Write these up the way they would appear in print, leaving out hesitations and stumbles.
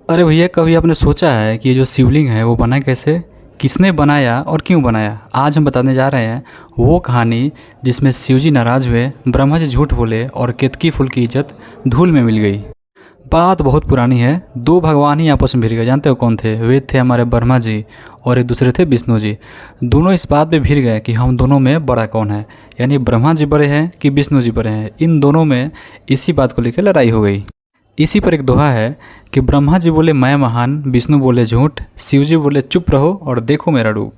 अरे भैया, कभी आपने सोचा है कि ये जो शिवलिंग है वो बना कैसे, किसने बनाया और क्यों बनाया? आज हम बताने जा रहे हैं वो कहानी जिसमें शिव जी नाराज़ हुए, ब्रह्मा जी झूठ बोले और केतकी फूल की इज्जत धूल में मिल गई। बात बहुत पुरानी है। दो भगवान ही आपस में भिड़ गए। जानते हो कौन थे? वे थे हमारे ब्रह्मा जी और एक दूसरे थे विष्णु जी। दोनों इस बात पे भिड़ गए कि हम दोनों में बड़ा कौन है, यानी ब्रह्मा जी बड़े हैं कि विष्णु जी बड़े हैं। इन दोनों में इसी बात को लेकर लड़ाई हो गई। इसी पर एक दोहा है कि ब्रह्मा जी बोले मैं महान, विष्णु बोले झूठ, शिव जी बोले चुप रहो और देखो मेरा रूप।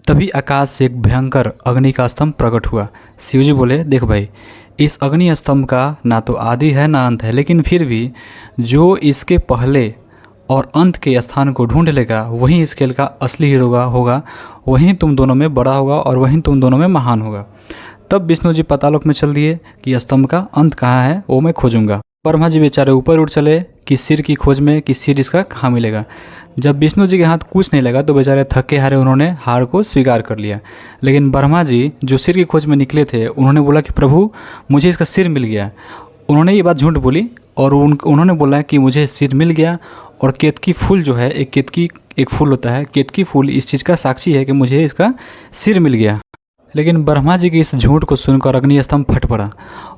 तभी आकाश से एक भयंकर अग्नि का स्तंभ प्रकट हुआ। शिव जी बोले देख भाई, इस अग्नि स्तंभ का ना तो आदि है ना अंत है, लेकिन फिर भी जो इसके पहले और अंत के स्थान को ढूंढ लेगा वहीं इस खेल का असली हीरो होगा, वहीं तुम दोनों में बड़ा होगा और वहीं तुम दोनों में महान होगा। तब विष्णु जी पातालोक में चल दिए कि स्तंभ का अंत कहाँ है वो मैं खोजूंगा। ब्रह्मा जी बेचारे ऊपर उठ चले कि सिर की खोज में कि सिर इसका कहाँ मिलेगा। जब विष्णु जी के हाथ कुछ नहीं लगा तो बेचारे थके हारे उन्होंने हार को स्वीकार कर लिया। लेकिन ब्रह्मा जी जो सिर की खोज में निकले थे उन्होंने बोला कि प्रभु मुझे इसका सिर मिल गया। उन्होंने ये बात झूठ बोली और उन्होंने बोला कि मुझे सिर मिल गया। और केतकी फूल जो है, एक फूल होता है, केतकी फूल इस चीज़ का साक्षी है कि मुझे इसका सिर मिल गया। लेकिन ब्रह्मा जी की इस झूठ को सुनकर अग्नि स्तंभ फट पड़ा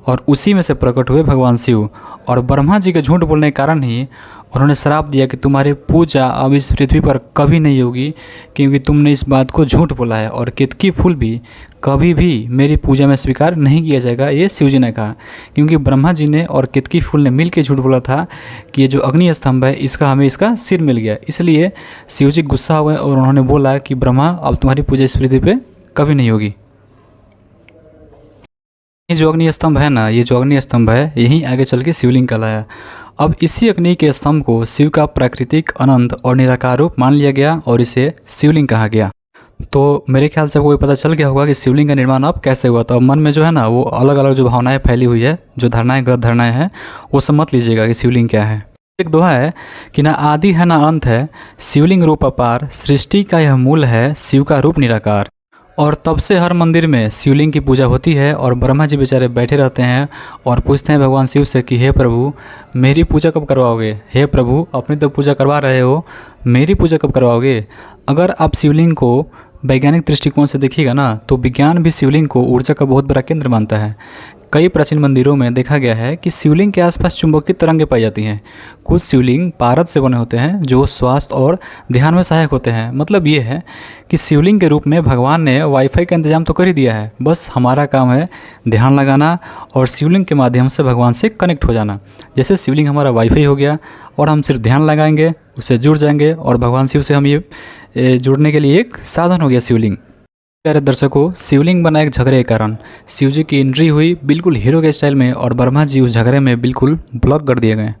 और उसी में से प्रकट हुए भगवान शिव। और ब्रह्मा जी के झूठ बोलने के कारण ही उन्होंने श्राप दिया कि तुम्हारी पूजा अब इस पृथ्वी पर कभी नहीं होगी, क्योंकि तुमने इस बात को झूठ बोला है। और केतकी फूल भी कभी भी मेरी पूजा में स्वीकार नहीं किया जाएगा, ये शिव जी ने कहा। क्योंकि ब्रह्मा जी ने और केतकी फूल ने मिल के झूठ बोला था कि ये जो अग्नि स्तंभ है हमें इसका सिर मिल गया। इसलिए शिव जी गुस्सा हुए और उन्होंने बोला कि ब्रह्मा अब तुम्हारी पूजा इस पृथ्वी पर कभी नहीं होगी। ये जो अग्नि स्तंभ है ना, ये जो अग्नि स्तंभ है यहीं आगे चल के शिवलिंग कहलाया। अब इसी अग्नि के स्तंभ को शिव का प्राकृतिक अनंत और निराकार रूप मान लिया गया और इसे शिवलिंग कहा गया। तो मेरे ख्याल से आपको पता चल गया होगा कि शिवलिंग का निर्माण अब कैसे हुआ। तो अब मन में जो है ना वो अलग अलग जो भावनाएं फैली हुई है, जो धारणाएं गलत धारणाएं हैं, वो सब मत लीजिएगा कि शिवलिंग क्या है। एक दोहा है कि ना आदि है ना अंत है, शिवलिंग रूप अपार, सृष्टि का यह मूल है, शिव का रूप निराकार। और तब से हर मंदिर में शिवलिंग की पूजा होती है और ब्रह्मा जी बेचारे बैठे रहते हैं और पूछते हैं भगवान शिव से कि हे प्रभु मेरी पूजा कब करवाओगे, हे प्रभु अपनी तो पूजा करवा रहे हो, मेरी पूजा कब करवाओगे। अगर आप शिवलिंग को वैज्ञानिक दृष्टिकोण से देखिएगा ना तो विज्ञान भी शिवलिंग को ऊर्जा का बहुत बड़ा केंद्र मानता है। कई प्राचीन मंदिरों में देखा गया है कि शिवलिंग के आसपास चुंबकीय तरंगें पाई जाती हैं। कुछ शिवलिंग पारद से बने होते हैं जो स्वास्थ्य और ध्यान में सहायक होते हैं। मतलब ये है कि शिवलिंग के रूप में भगवान ने वाईफाई का इंतजाम तो कर ही दिया है, बस हमारा काम है ध्यान लगाना और शिवलिंग के माध्यम से भगवान से कनेक्ट हो जाना। जैसे शिवलिंग हमारा वाईफाई हो गया और हम सिर्फ ध्यान लगाएंगे, उससे जुड़ जाएंगे और भगवान शिव से हम ये जुड़ने के लिए एक साधन हो गया शिवलिंग। प्यारे दर्शकों, शिवलिंग बना एक झगड़े के कारण शिव जी की एंट्री हुई बिल्कुल हीरो के स्टाइल में और ब्रह्मा जी उस झगड़े में बिल्कुल ब्लॉक कर दिए गए।